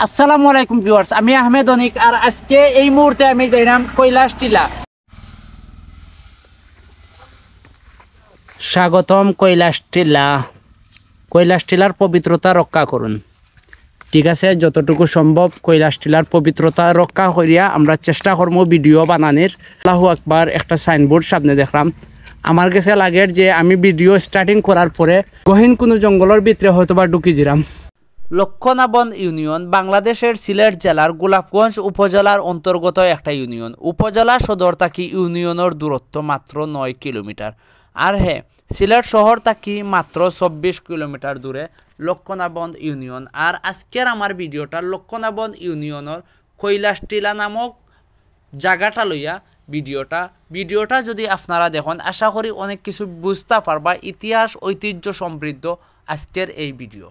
আসসালামু আলাইকুম ভিউয়ার্স, আমি আহমেদ অনিক। আর আজকে এই মুহূর্তে আমি যাইলাম কৈলাস টিলা। স্বাগতম কৈলাস টিলা। কৈলাস টিলার পবিত্রতা রক্ষা করুন। ঠিক আছে, যতটুকু সম্ভব কৈলাস টিলার পবিত্রতা রক্ষা করিয়া আমরা চেষ্টা করবো ভিডিও বানানোর। আল্লাহু আকবার একটা সাইনবোর্ড সামনে দেখলাম। আমার কাছে লাগে যে আমি ভিডিও স্টার্টিং করার পরে গহীন কোনো জঙ্গলের ভিতরে হয়তো বা ঢুকি দিলাম। লক্ষণাবন ইউনিয়ন বাংলাদেশের সিলেট জেলার গোলাপগঞ্জ উপজেলার অন্তর্গত একটা ইউনিয়ন। উপজেলা সদর থাকি ইউনিয়নের দূরত্ব মাত্র 9 কিলোমিটার। আর হ্যাঁ, সিলেট শহর থাকি মাত্র 24 কিলোমিটার দূরে লক্ষণাবন ইউনিয়ন। আর আজকের আমার ভিডিওটা লক্ষণাবন ইউনিয়নের কৈলাস টিলা নামক জায়গাটা লইয়া ভিডিওটা যদি আপনারা দেখেন, আশা করি অনেক কিছু বুঝতে পারবা। ইতিহাস ঐতিহ্য সমৃদ্ধ আজকের এই ভিডিও।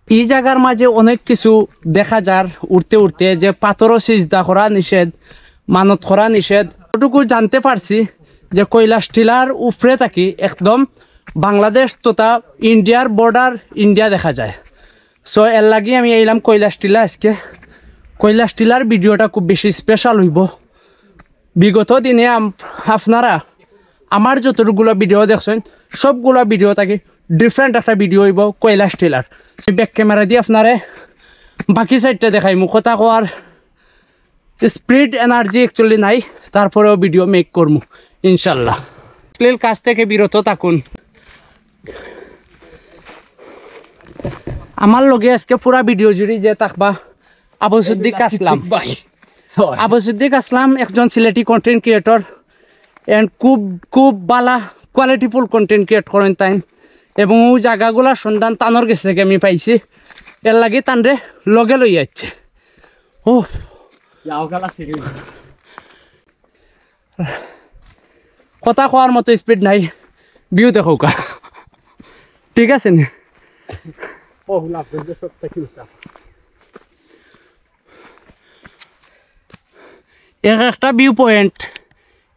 এই জায়গার মাঝে অনেক কিছু দেখা যার উঠতে উঠতে যে পাথরও সিজদা করা নিষেধ, মানত করা নিষেধ। এটুকু জানতে পারছি যে কৈলাস টিলার উপরে থাকি একদম বাংলাদেশ তথা ইন্ডিয়ার বর্ডার ইন্ডিয়া দেখা যায়। সো এর লাগি আমি এলাম কৈলাস টিলা। আজকে কৈলাস টিলার ভিডিওটা খুব বেশি স্পেশাল হইব। বিগত দিনে আপনারা আমার যতটুকুগুলো ভিডিও দেখছেন সবগুলো ভিডিও থাকি ডিফারেন্ট একটা ভিডিও হইব কৈলাস টিলার। ব্যাক ক্যামেরা দিয়ে আপনারে বাকি সাইডটা দেখাইমু। কথা কোয়ার স্পিড এনার্জি অ্যাকচুয়ালি নাই, তারপরেও ভিডিও মেক করবো ইনশাল্লাহ। অশ্লীল কাজ থেকে বিরত থাকুন। আমার লগে আজকে পুরা ভিডিও জুড়ি যে থাকবা আবু সিদ্দিক আসলাম। আবু সিদ্দিক আসলাম একজন সিলেটি কন্টেন্ট ক্রিয়েটর এন্ড খুব বালা কোয়ালিটিফুল কন্টেন্ট ক্রিয়েট করেন তাই। এবং ওই জায়গাগুলোর সন্ধান তানোর কাছ থেকে আমি পাইছি। এর লাগে তানরে লগে লই যাচ্ছে। ও কথা কোয়ার মতো স্পিড নাই, ভিউ দেখো কা। ঠিক আছে নি? একটা ভিউ পয়েন্ট।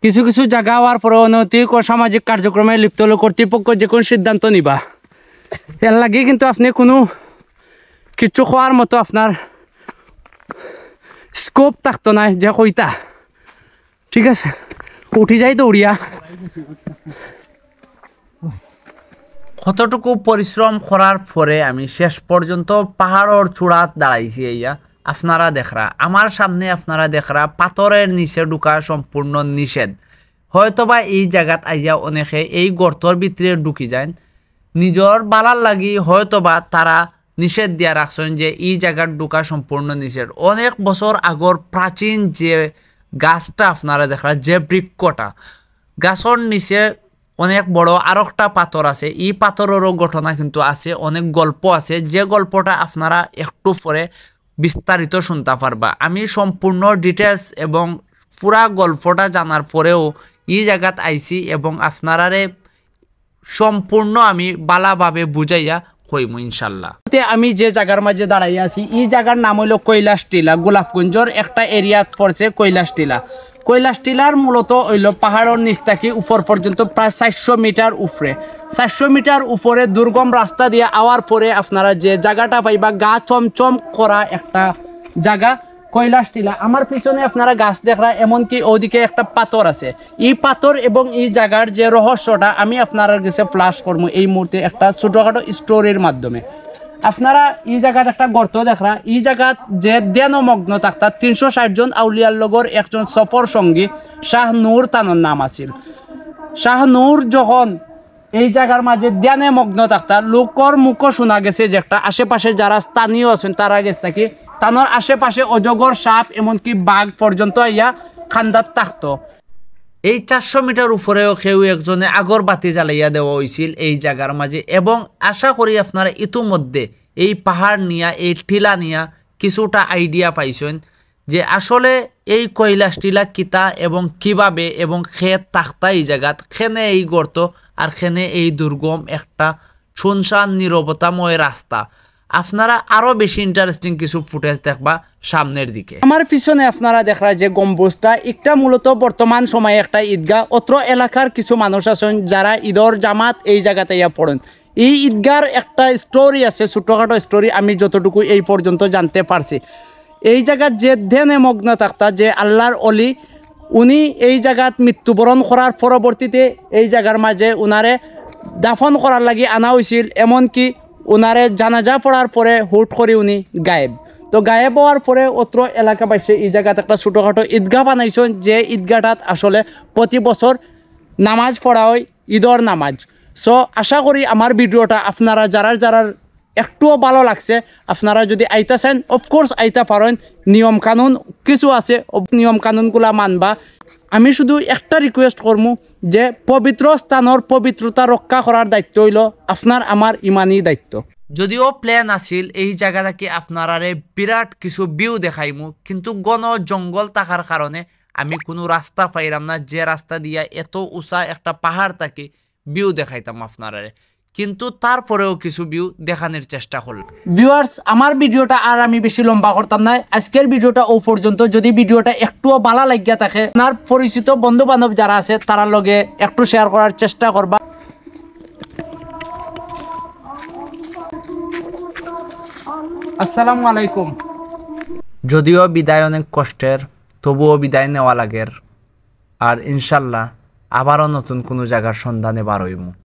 কিছু কিছু জায়গা হওয়ার পরে অনৈতিক ও সামাজিক কার্যক্রমে লিপ্ত হলে কর্তৃপক্ষ যে কোনো সিদ্ধান্ত নিবা। এর লাগে কিন্তু আপনি কোনো কিছু খাওয়ার মতো আপনার স্কোপ থাকতো না যে কইতা। ঠিক আছে, উঠি যাই তো উড়িয়া। কতটুকু পরিশ্রম করার পরে আমি শেষ পর্যন্ত পাহাড়ের চূড়াত দাঁড়াইছি। এইয়া আপনারা দেখরা আমার সামনে, আপনারা দেখরা পাথরের নিচে ঢুকা সম্পূর্ণ নিষেধ। হয়তোবা এই জায়গাত আইয়া অনেকে এই গর্তর ভিতরে ঢুকি যায় নিজের বালার লাগি, হয়তোবা তারা নিষেধ দিয়া রাখছেন যে এই জায়গার ঢুকা সম্পূর্ণ নিষেধ। অনেক বছর আগর প্রাচীন যে গাছটা আপনারা দেখরা, যে বৃক্ষটা, গাছের নিচে অনেক বড় আরেকটা পাথর আছে। এই পাথরেরও ঘটনা কিন্তু আছে, অনেক গল্প আছে, যে গল্পটা আপনারা একটু পরে বিস্তারিত শুনতে পারবা। আমি সম্পূর্ণ ডিটেলস এবং পুরা গল্পটা জানার পরেও এই জায়গাত আইছি এবং আপনারারে সম্পূর্ণ আমি বালাভাবে বুঝাইয়া কইমু ইনশাল্লাহ। আমি যে জায়গার মাঝে দাঁড়াই আছি এই জায়গার নাম হইল কৈলাস টিলা। গোলাপগঞ্জের একটা এরিয়া পড়ছে কৈলাস টিলা। কৈলাস টিলার মূলত হইল পাহাড়ের নিচ থেকে উপর পর্যন্ত প্রায় 400 মিটার উপরে। 400 মিটার উপরে দুর্গম রাস্তা দিয়ে আওয়ার পরে আপনারা যে জায়গাটা পাইবা গা চমচম করা একটা জায়গা কৈলাস টিলা। আমার পিছনে আপনারা গাছ দেখরা, এমনকি ওদিকে একটা পাথর আছে। এই পাথর এবং এই জায়গার যে রহস্যটা আমি আপনার কাছে ফ্লাশ করবো এই মুহূর্তে একটা ছোটখাটো স্টোরির মাধ্যমে। আপনারা এই জায়গার একটা গর্ত দেখরা, এই জায়গাত যে ধ্যানমগ্ন থাকতা 360 জন আউলিয়ার লগর একজন সফর সঙ্গী শাহ নূর তানোর নাম আছিল। শাহ নূর যখন এই জায়গার মাঝে ধ্যানে মগ্ন থাকতা, লোকর মুখ শোনা গেছে যে একটা আশেপাশে যারা স্থানীয় আছেন তারা গেছে থাকি তানোর আশেপাশে অজগর, সাপ, এমনকি বাঘ পর্যন্ত ইয়া খান্দাত থাকতো। এই 400 মিটার উপরেও কেউ একজনে আগরবাতি জ্বালাইয়া দেওয়া হয়েছিল এই জায়গার মাঝে। এবং আশা করি আপনারা ইতিমধ্যে এই পাহাড় নিয়া, এই টিলা নিয়া কিছুটা আইডিয়া পাইছেন যে আসলে এই কৈলাস টিলা কিতা এবং কিভাবে এবং খেত থাকতা এই জায়গাত, খেনে এই গর্ত আর খেনে এই দুর্গম একটা শুনশান নীরবতাময় রাস্তা। আপনারা আরো বেশি ইন্টারেস্টিং কিছু ফুটেজ দেখবা সামনের দিকে। আমার পিছনে আপনারা দেখরা যে গম্বুজটা, একটা মূলত বর্তমান সময়ে একটা ঈদগাহ। অত্র এলাকার কিছু মানুষ আছেন যারা ঈদর জামাত এই জায়গাতে ইয়া পড়েন। এই ঈদগার একটা স্টোরি আছে, ছোটখাটো স্টোরি, আমি যতটুকু এই পর্যন্ত জানতে পারছি। এই জায়গাত যে ধ্যানে মগ্ন থাকতা যে আল্লাহর অলি উনি এই জায়গাত মৃত্যুবরণ করার পরবর্তীতে এই জায়গার মাঝে উনারে দাফন করার লাগি আনা হয়েছিল, এমনকি উনারে জানাজা পড়ার পরে হুট করে উনি গায়েব। তো গায়েব হওয়ার পরে অত্র এলাকাবাসী এই জায়গাতে একটা ছোটোখাটো ঈদগাহ বানাইছেন, যে ঈদগাহটাত আসলে প্রতি বছর নামাজ পড়া হয়, ঈদর নামাজ। সো আশা করি আমার ভিডিওটা আপনারা যারা একটুও ভালো লাগছে, আপনারা যদি আইতাছেন অফকোর্স আইতা পারেন। নিয়ম কানুন কিছু আছে, নিয়ম কানুনগুলা মানবা। আমি শুধু একটা রিকোয়েস্ট করবো যে পবিত্র স্থানের পবিত্রতা রক্ষা করার দায়িত্ব হইল আপনার আমার ইমানি দায়িত্ব। যদিও প্ল্যান আছিল এই জায়গাটাকে আপনারারে বিরাট কিছু ভিউ দেখাইমু, কিন্তু ঘন জঙ্গল থাকার কারণে আমি কোনো রাস্তা পাইলাম না যে রাস্তা দিয়া এত উঁচা একটা পাহাড় থাকে ভিউ দেখাইতাম আপনারারে, কিন্তু তারপরেও কিছু ভিউ দেখানোর চেষ্টা করলাম। ভিউয়ার্স, আমার ভিডিওটা আর আমি বেশি লম্বা করতাম না, আজকের ভিডিওটা ও পর্যন্ত। যদি ভিডিওটা একটুও ভালো লাগিয়া থাকে, আপনার পরিচিত বন্ধু বান্ধব যারা আছে তার লগে একটু শেয়ার করার চেষ্টা করবা। আসসালামু আলাইকুম। যদিও বিদায় অনেক কষ্টের, তবুও বিদায় নেওয়া লাগের। আর ইনশাল্লাহ আবারও নতুন কোনো জায়গার সন্ধানে বার হইমু।